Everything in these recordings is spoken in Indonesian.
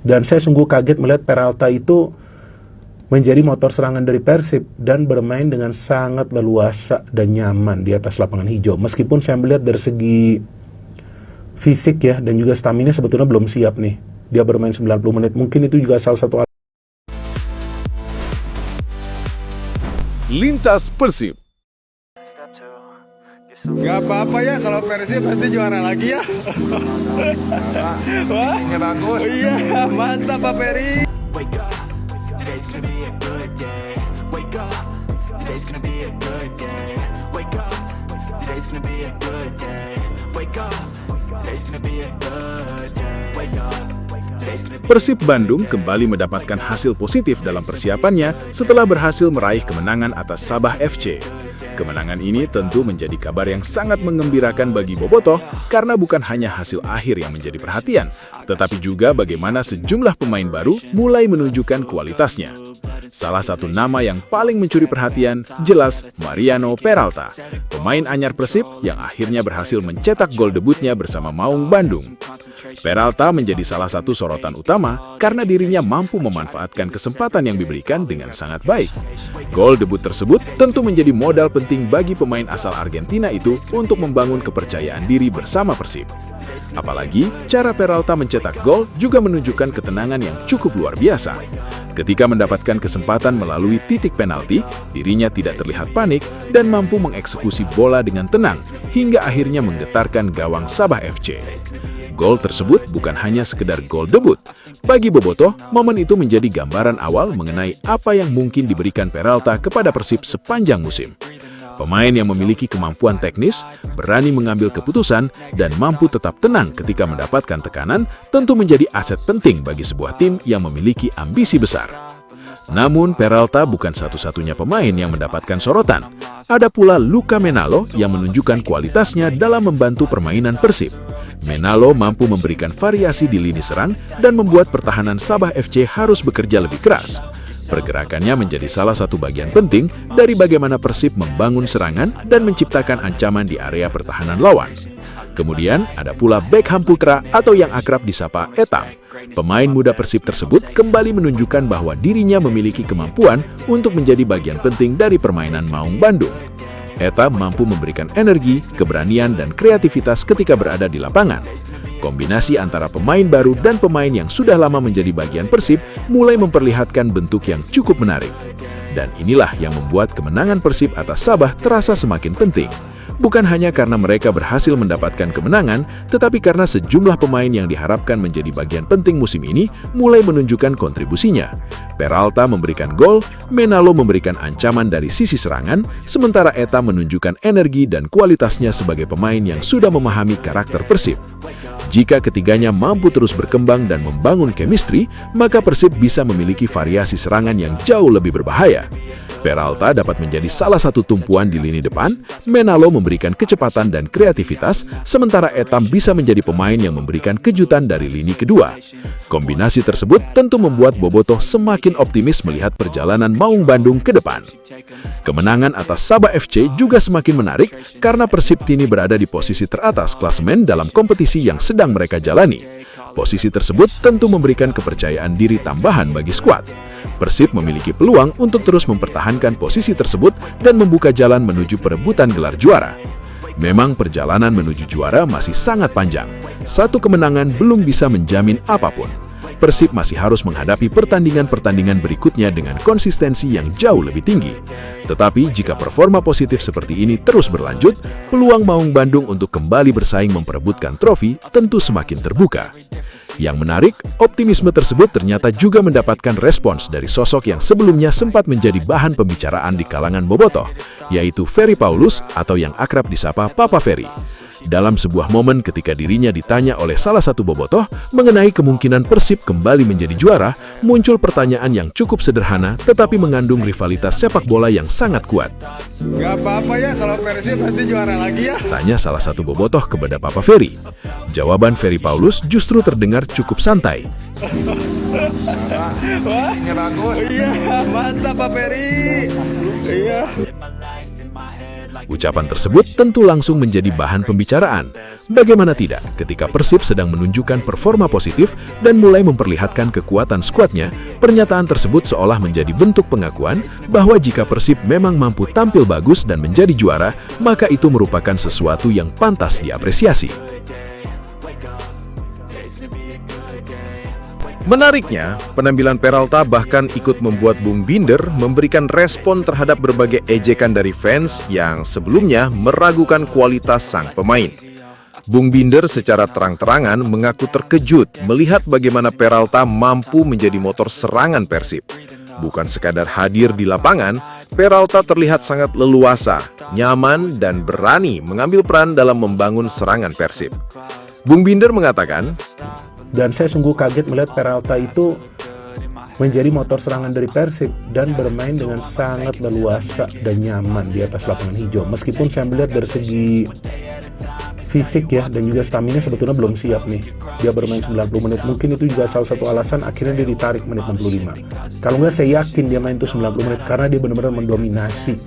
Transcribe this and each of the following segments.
Dan saya sungguh kaget melihat Peralta itu menjadi motor serangan dari Persib dan bermain dengan sangat leluasa dan nyaman di atas lapangan hijau. Meskipun saya melihat dari segi fisik ya dan juga stamina sebetulnya belum siap nih. Dia bermain 90 menit. Mungkin itu juga salah satu Lintas Persib. Gak apa-apa ya kalau Persib nanti juara lagi ya. Wah, ini bagus. Iya, mantap Pak Peri. Wake up, today's gonna be a good day. Wake up, today's gonna be a good day. Wake up, today's gonna be a good day. Wake up, today's gonna be a good day. Wake up, today's gonna be. Persib Bandung kembali mendapatkan hasil positif dalam persiapannya setelah berhasil meraih kemenangan atas Sabah FC. Kemenangan ini tentu menjadi kabar yang sangat menggembirakan bagi Bobotoh karena bukan hanya hasil akhir yang menjadi perhatian, tetapi juga bagaimana sejumlah pemain baru mulai menunjukkan kualitasnya. Salah satu nama yang paling mencuri perhatian jelas Mariano Peralta, pemain anyar Persib yang akhirnya berhasil mencetak gol debutnya bersama Maung Bandung. Peralta menjadi salah satu sorotan utama karena dirinya mampu memanfaatkan kesempatan yang diberikan dengan sangat baik. Gol debut tersebut tentu menjadi modal penting bagi pemain asal Argentina itu untuk membangun kepercayaan diri bersama Persib. Apalagi, cara Peralta mencetak gol juga menunjukkan ketenangan yang cukup luar biasa. Ketika mendapatkan kesempatan melalui titik penalti, dirinya tidak terlihat panik dan mampu mengeksekusi bola dengan tenang hingga akhirnya menggetarkan gawang Sabah FC. Gol tersebut bukan hanya sekedar gol debut. Bagi Bobotoh, momen itu menjadi gambaran awal mengenai apa yang mungkin diberikan Peralta kepada Persib sepanjang musim. Pemain yang memiliki kemampuan teknis, berani mengambil keputusan, dan mampu tetap tenang ketika mendapatkan tekanan tentu menjadi aset penting bagi sebuah tim yang memiliki ambisi besar. Namun, Peralta bukan satu-satunya pemain yang mendapatkan sorotan. Ada pula Luka Menalo yang menunjukkan kualitasnya dalam membantu permainan Persib. Menalo mampu memberikan variasi di lini serang dan membuat pertahanan Sabah FC harus bekerja lebih keras. Pergerakannya menjadi salah satu bagian penting dari bagaimana Persib membangun serangan dan menciptakan ancaman di area pertahanan lawan. Kemudian ada pula Beckham Putra atau yang akrab disapa Etam. Pemain muda Persib tersebut kembali menunjukkan bahwa dirinya memiliki kemampuan untuk menjadi bagian penting dari permainan Maung Bandung. Etam mampu memberikan energi, keberanian, dan kreativitas ketika berada di lapangan. Kombinasi antara pemain baru dan pemain yang sudah lama menjadi bagian Persib mulai memperlihatkan bentuk yang cukup menarik. Dan inilah yang membuat kemenangan Persib atas Sabah terasa semakin penting. Bukan hanya karena mereka berhasil mendapatkan kemenangan, tetapi karena sejumlah pemain yang diharapkan menjadi bagian penting musim ini mulai menunjukkan kontribusinya. Peralta memberikan gol, Menalo memberikan ancaman dari sisi serangan, sementara Eta menunjukkan energi dan kualitasnya sebagai pemain yang sudah memahami karakter Persib. Jika ketiganya mampu terus berkembang dan membangun chemistry, maka Persib bisa memiliki variasi serangan yang jauh lebih berbahaya. Peralta dapat menjadi salah satu tumpuan di lini depan, Menalo memberikan kecepatan dan kreativitas, sementara Etam bisa menjadi pemain yang memberikan kejutan dari lini kedua. Kombinasi tersebut tentu membuat Bobotoh semakin optimis melihat perjalanan Maung Bandung ke depan. Kemenangan atas Sabah FC juga semakin menarik karena Persib kini berada di posisi teratas klasemen dalam kompetisi yang sedang mereka jalani. Posisi tersebut tentu memberikan kepercayaan diri tambahan bagi skuad. Persib memiliki peluang untuk terus mempertahankan posisi tersebut dan membuka jalan menuju perebutan gelar juara. Memang perjalanan menuju juara masih sangat panjang. Satu kemenangan belum bisa menjamin apapun. Persib masih harus menghadapi pertandingan-pertandingan berikutnya dengan konsistensi yang jauh lebih tinggi. Tetapi jika performa positif seperti ini terus berlanjut, peluang Maung Bandung untuk kembali bersaing memperebutkan trofi tentu semakin terbuka. Yang menarik, optimisme tersebut ternyata juga mendapatkan respons dari sosok yang sebelumnya sempat menjadi bahan pembicaraan di kalangan Bobotoh, yaitu Ferry Paulus atau yang akrab disapa Papa Ferry. Dalam sebuah momen ketika dirinya ditanya oleh salah satu Bobotoh mengenai kemungkinan Persib kembali menjadi juara, muncul pertanyaan yang cukup sederhana tetapi mengandung rivalitas sepak bola yang sangat kuat. Gak apa-apa ya kalau Persib pasti juara lagi ya. Tanya salah satu Bobotoh kepada Papa Ferry. Jawaban Ferry Paulus justru terdengar cukup santai. Wah, ini bagus. Iya, mantap Pak Ferry. Iya. Ucapan tersebut tentu langsung menjadi bahan pembicaraan. Bagaimana tidak ketika Persib sedang menunjukkan performa positif dan mulai memperlihatkan kekuatan skuadnya, pernyataan tersebut seolah menjadi bentuk pengakuan bahwa jika Persib memang mampu tampil bagus dan menjadi juara, maka itu merupakan sesuatu yang pantas diapresiasi. Menariknya, penampilan Peralta bahkan ikut membuat Bung Binder memberikan respon terhadap berbagai ejekan dari fans yang sebelumnya meragukan kualitas sang pemain. Bung Binder secara terang-terangan mengaku terkejut melihat bagaimana Peralta mampu menjadi motor serangan Persib. Bukan sekadar hadir di lapangan, Peralta terlihat sangat leluasa, nyaman, dan berani mengambil peran dalam membangun serangan Persib. Bung Binder mengatakan, Dan saya sungguh kaget melihat Peralta itu menjadi motor serangan dari Persib dan bermain dengan sangat leluasa dan nyaman di atas lapangan hijau. Meskipun saya melihat dari segi fisik ya dan juga stamina sebetulnya belum siap nih. Dia bermain 90 menit, mungkin itu juga salah satu alasan akhirnya dia ditarik menit 65. Kalau nggak saya yakin dia main itu 90 menit karena dia benar-benar mendominasi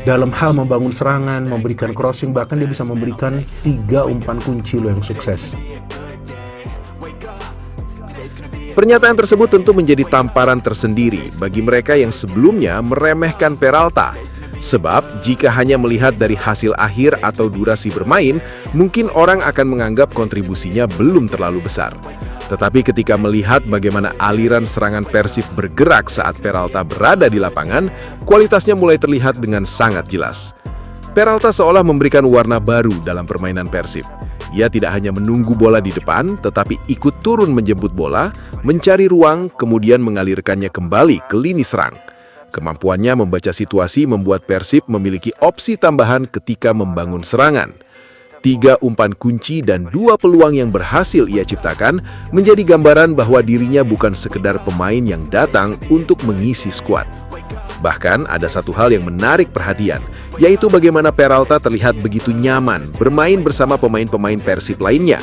dalam hal membangun serangan, memberikan crossing, bahkan dia bisa memberikan 3 umpan kunci yang sukses. pernyataan tersebut tentu menjadi tamparan tersendiri bagi mereka yang sebelumnya meremehkan Peralta. Sebab jika hanya melihat dari hasil akhir atau durasi bermain, mungkin orang akan menganggap kontribusinya belum terlalu besar. Tetapi ketika melihat bagaimana aliran serangan Persib bergerak saat Peralta berada di lapangan, kualitasnya mulai terlihat dengan sangat jelas. Peralta seolah memberikan warna baru dalam permainan Persib. Ia tidak hanya menunggu bola di depan, tetapi ikut turun menjemput bola, mencari ruang, kemudian mengalirkannya kembali ke lini serang. Kemampuannya membaca situasi membuat Persib memiliki opsi tambahan ketika membangun serangan. 3 umpan kunci dan 2 peluang yang berhasil ia ciptakan menjadi gambaran bahwa dirinya bukan sekedar pemain yang datang untuk mengisi skuad. Bahkan ada satu hal yang menarik perhatian, yaitu bagaimana Peralta terlihat begitu nyaman bermain bersama pemain-pemain Persib lainnya.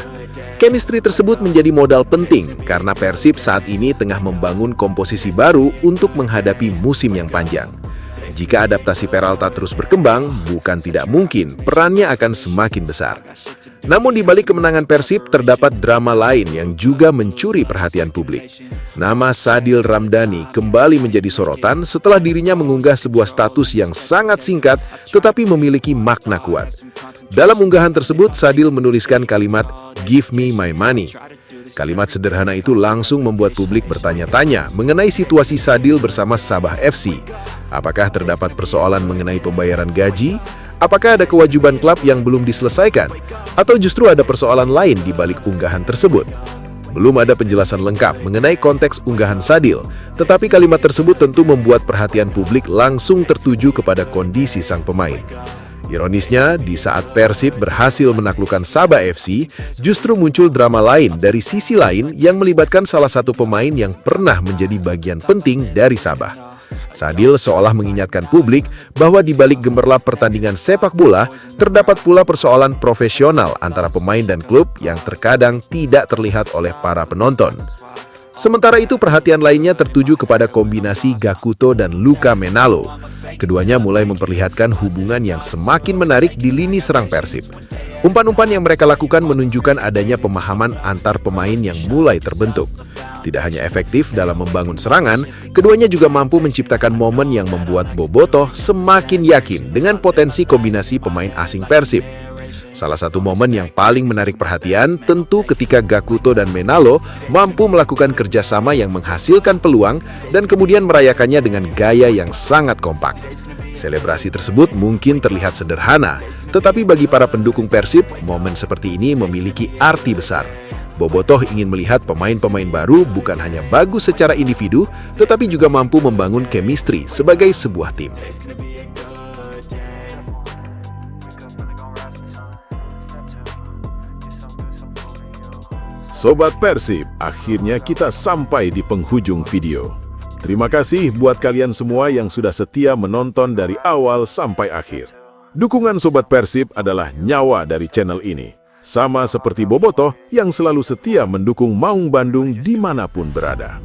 Chemistry tersebut menjadi modal penting karena Persib saat ini tengah membangun komposisi baru untuk menghadapi musim yang panjang. Jika adaptasi Peralta terus berkembang, bukan tidak mungkin perannya akan semakin besar. Namun di balik kemenangan Persib terdapat drama lain yang juga mencuri perhatian publik. Nama Sadil Ramdhani kembali menjadi sorotan setelah dirinya mengunggah sebuah status yang sangat singkat tetapi memiliki makna kuat. Dalam unggahan tersebut, Sadil menuliskan kalimat "Give me my money". Kalimat sederhana itu langsung membuat publik bertanya-tanya mengenai situasi Sadil bersama Sabah FC. Apakah terdapat persoalan mengenai pembayaran gaji? Apakah ada kewajiban klub yang belum diselesaikan? Atau justru ada persoalan lain di balik unggahan tersebut? Belum ada penjelasan lengkap mengenai konteks unggahan Sadil, tetapi kalimat tersebut tentu membuat perhatian publik langsung tertuju kepada kondisi sang pemain. Ironisnya, di saat Persib berhasil menaklukkan Sabah FC, justru muncul drama lain dari sisi lain yang melibatkan salah satu pemain yang pernah menjadi bagian penting dari Sabah. Sadil seolah mengingatkan publik bahwa di balik gemerlap pertandingan sepak bola, terdapat pula persoalan profesional antara pemain dan klub yang terkadang tidak terlihat oleh para penonton. Sementara itu perhatian lainnya tertuju kepada kombinasi Gakuto dan Luka Menalo. Keduanya mulai memperlihatkan hubungan yang semakin menarik di lini serang Persib. Umpan-umpan yang mereka lakukan menunjukkan adanya pemahaman antar pemain yang mulai terbentuk. Tidak hanya efektif dalam membangun serangan, keduanya juga mampu menciptakan momen yang membuat Bobotoh semakin yakin dengan potensi kombinasi pemain asing Persib. Salah satu momen yang paling menarik perhatian tentu ketika Gakuto dan Menalo mampu melakukan kerjasama yang menghasilkan peluang dan kemudian merayakannya dengan gaya yang sangat kompak. Selebrasi tersebut mungkin terlihat sederhana, tetapi bagi para pendukung Persib, momen seperti ini memiliki arti besar. Bobotoh ingin melihat pemain-pemain baru bukan hanya bagus secara individu, tetapi juga mampu membangun chemistry sebagai sebuah tim. Sobat Persib, akhirnya kita sampai di penghujung video. Terima kasih buat kalian semua yang sudah setia menonton dari awal sampai akhir. Dukungan Sobat Persib adalah nyawa dari channel ini. Sama seperti Bobotoh yang selalu setia mendukung Maung Bandung dimanapun berada.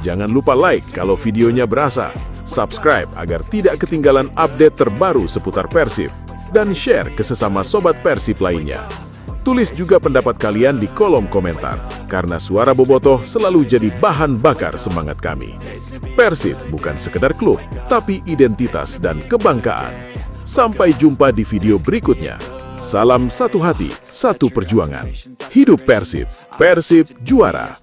Jangan lupa like kalau videonya berasa, subscribe agar tidak ketinggalan update terbaru seputar Persib, dan share ke sesama Sobat Persib lainnya. Tulis juga pendapat kalian di kolom komentar, karena suara Bobotoh selalu jadi bahan bakar semangat kami. Persib bukan sekedar klub, tapi identitas dan kebanggaan. Sampai jumpa di video berikutnya. Salam satu hati, satu perjuangan. Hidup Persib, Persib juara.